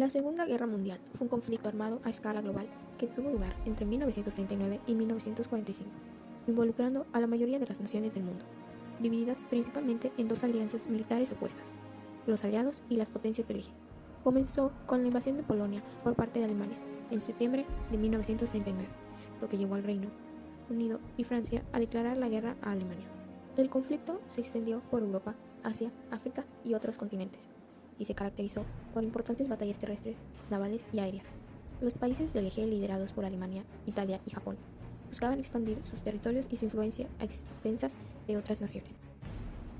La Segunda Guerra Mundial fue un conflicto armado a escala global que tuvo lugar entre 1939 y 1945, involucrando a la mayoría de las naciones del mundo, divididas principalmente en dos alianzas militares opuestas, los aliados y las potencias del eje. Comenzó con la invasión de Polonia por parte de Alemania en septiembre de 1939, lo que llevó al Reino Unido y Francia a declarar la guerra a Alemania. El conflicto se extendió por Europa, Asia, África y otros continentes, y se caracterizó por importantes batallas terrestres, navales y aéreas. Los países del eje liderados por Alemania, Italia y Japón buscaban expandir sus territorios y su influencia a expensas de otras naciones.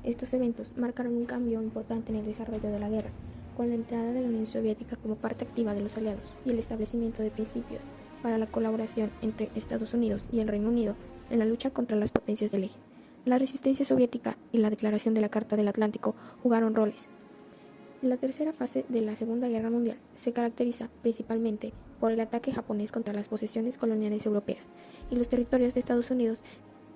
Estos eventos marcaron un cambio importante en el desarrollo de la guerra, con la entrada de la Unión Soviética como parte activa de los aliados y el establecimiento de principios para la colaboración entre Estados Unidos y el Reino Unido en la lucha contra las potencias del eje. La resistencia soviética y la declaración de la Carta del Atlántico jugaron roles. La tercera fase de la Segunda Guerra Mundial se caracteriza principalmente por el ataque japonés contra las posesiones coloniales europeas y los territorios de Estados Unidos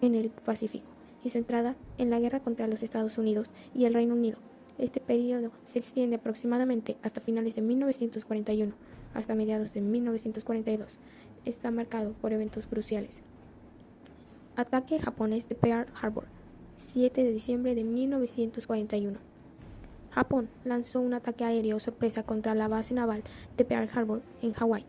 en el Pacífico, y su entrada en la guerra contra los Estados Unidos y el Reino Unido. Este periodo se extiende aproximadamente hasta finales de 1941 hasta mediados de 1942. Está marcado por eventos cruciales. Ataque japonés de Pearl Harbor, 7 de diciembre de 1941. Japón lanzó un ataque aéreo sorpresa contra la base naval de Pearl Harbor en Hawái,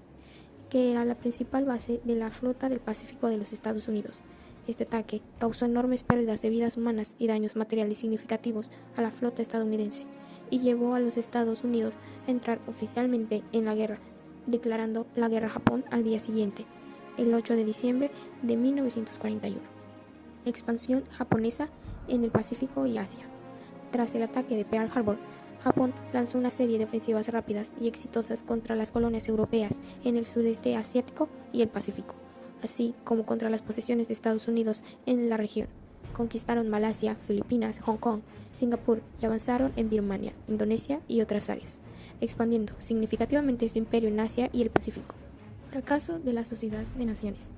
que era la principal base de la flota del Pacífico de los Estados Unidos. Este ataque causó enormes pérdidas de vidas humanas y daños materiales significativos a la flota estadounidense y llevó a los Estados Unidos a entrar oficialmente en la guerra, declarando la guerra a Japón al día siguiente, el 8 de diciembre de 1941. Expansión japonesa en el Pacífico y Asia. Tras el ataque de Pearl Harbor, Japón lanzó una serie de ofensivas rápidas y exitosas contra las colonias europeas en el sudeste asiático y el Pacífico, así como contra las posesiones de Estados Unidos en la región. Conquistaron Malasia, Filipinas, Hong Kong, Singapur y avanzaron en Birmania, Indonesia y otras áreas, expandiendo significativamente su imperio en Asia y el Pacífico. Fracaso de la Sociedad de Naciones.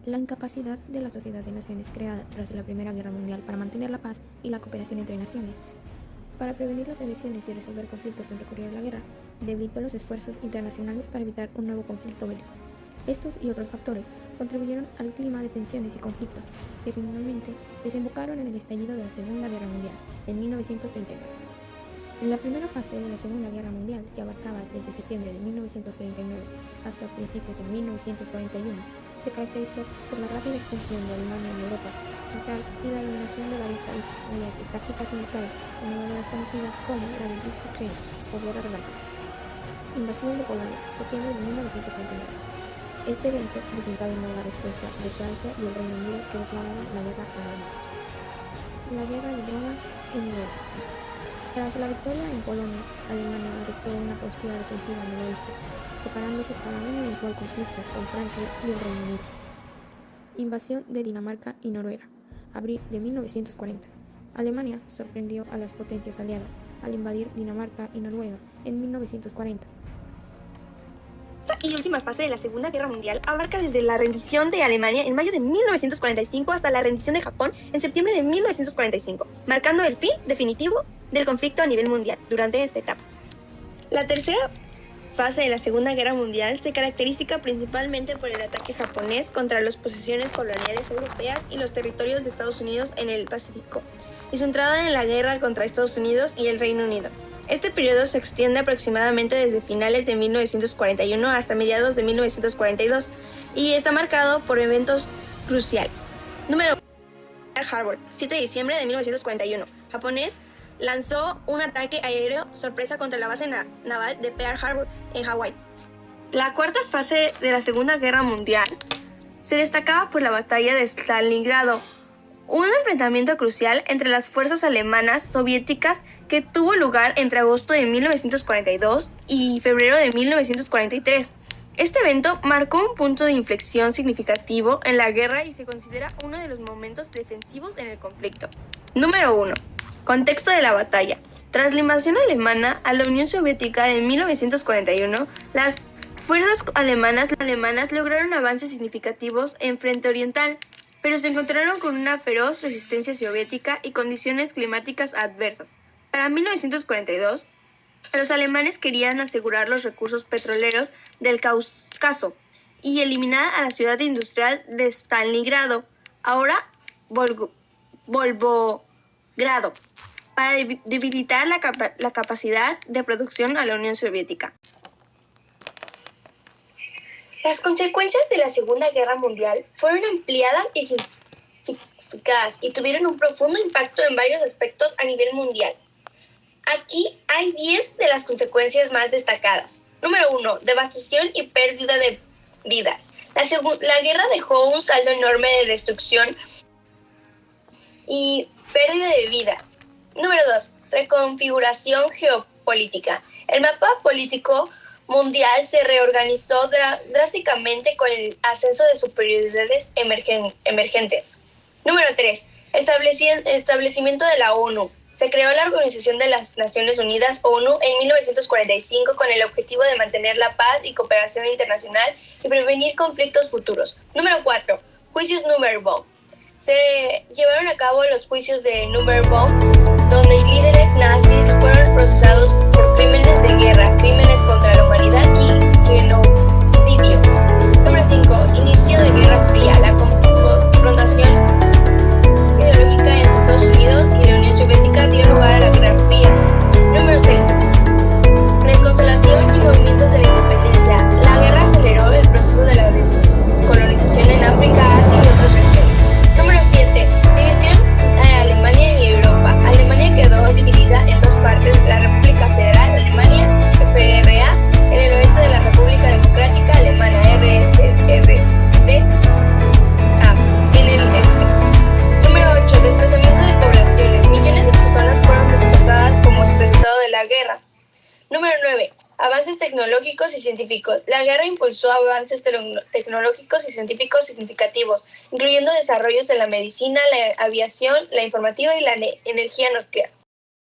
La incapacidad de la Sociedad de Naciones creada tras la Primera Guerra Mundial para mantener la paz y la cooperación entre naciones, para prevenir las agresiones y resolver conflictos sin recurrir a la guerra, debilitó los esfuerzos internacionales para evitar un nuevo conflicto bélico. Estos y otros factores contribuyeron al clima de tensiones y conflictos que finalmente desembocaron en el estallido de la Segunda Guerra Mundial en 1939. En la primera fase de la Segunda Guerra Mundial, que abarcaba desde septiembre de 1939 hasta principios de 1941, se caracterizó por la rápida expansión de Alemania en Europa Central y la eliminación de varios países mediante tácticas militares denominadas conocidas como la del Blitzkrieg o Guerra Relámpago. Invasión de Polonia, septiembre de 1939. Este evento desencadenó la respuesta de Francia y el Reino Unido, que declararon la guerra a Alemania. La guerra de Drona en el oeste. Tras la victoria en Polonia, Alemania adoptó una postura defensiva en el oeste, preparándose para un eventual conflicto con Francia y el Reino Unido. Invasión de Dinamarca y Noruega, abril de 1940. Alemania sorprendió a las potencias aliadas al invadir Dinamarca y Noruega en 1940. Y última fase de la Segunda Guerra Mundial abarca desde la rendición de Alemania en mayo de 1945 hasta la rendición de Japón en septiembre de 1945, marcando el fin definitivo del conflicto a nivel mundial durante esta etapa. La tercera fase de la Segunda Guerra Mundial se caracteriza principalmente por el ataque japonés contra las posesiones coloniales europeas y los territorios de Estados Unidos en el Pacífico, y su entrada en la guerra contra Estados Unidos y el Reino Unido. Este periodo se extiende aproximadamente desde finales de 1941 hasta mediados de 1942 y está marcado por eventos cruciales. Número 1. Pearl Harbor, 7 de diciembre de 1941. Japonés lanzó un ataque aéreo sorpresa contra la base naval de Pearl Harbor en Hawái. La cuarta fase de la Segunda Guerra Mundial se destacaba por la batalla de Stalingrado, un enfrentamiento crucial entre las fuerzas alemanas soviéticas que tuvo lugar entre agosto de 1942 y febrero de 1943. Este evento marcó un punto de inflexión significativo en la guerra y se considera uno de los momentos defensivos en el conflicto. Número 1. Contexto de la batalla. Tras la invasión alemana a la Unión Soviética en 1941, las fuerzas alemanas lograron avances significativos en frente oriental, pero se encontraron con una feroz resistencia soviética y condiciones climáticas adversas. Para 1942, Los alemanes querían asegurar los recursos petroleros del Cáucaso y eliminar a la ciudad industrial de Stalingrado, ahora Volgogrado, para debilitar la capacidad de producción a la Unión Soviética. Las consecuencias de la Segunda Guerra Mundial fueron ampliadas y significadas y tuvieron un profundo impacto en varios aspectos a nivel mundial. Aquí hay 10 de las consecuencias más destacadas. Número 1. Devastación y pérdida de vidas. La guerra dejó un saldo enorme de destrucción y pérdida de vidas. Número 2. Reconfiguración geopolítica. El mapa político mundial se reorganizó drásticamente con el ascenso de superioridades emergentes. Número 3. Establecimiento de la ONU. Se creó la Organización de las Naciones Unidas, ONU, en 1945 con el objetivo de mantener la paz y cooperación internacional y prevenir conflictos futuros. Número 4. Juicios Nuremberg. Se llevaron a cabo los juicios de Nuremberg, donde líderes nazis fueron procesados por crímenes de guerra, crímenes contra la humanidad y genocidio. Número 5. Inicio de Guerra Fría. La confrontación ideológica entre Estados Unidos y la Unión Soviética dio lugar a la Guerra Fría. Número 6. Desconsolación y movimientos de la independencia. La guerra aceleró el proceso de la descolonización en África, Asia y otras regiones. Número 7. División de Alemania y Europa. Alemania quedó dividida en dos partes: la República Federal Alemania, FRA, en el oeste de la República Democrática Alemana, RSRD, en el este. Número 8. Desplazamiento de poblaciones. Millones de personas fueron desplazadas como resultado de la guerra. Número 9. Avances tecnológicos y científicos. La guerra impulsó avances tecnológicos y científicos significativos, incluyendo desarrollos en la medicina, la aviación, la informativa y la energía nuclear.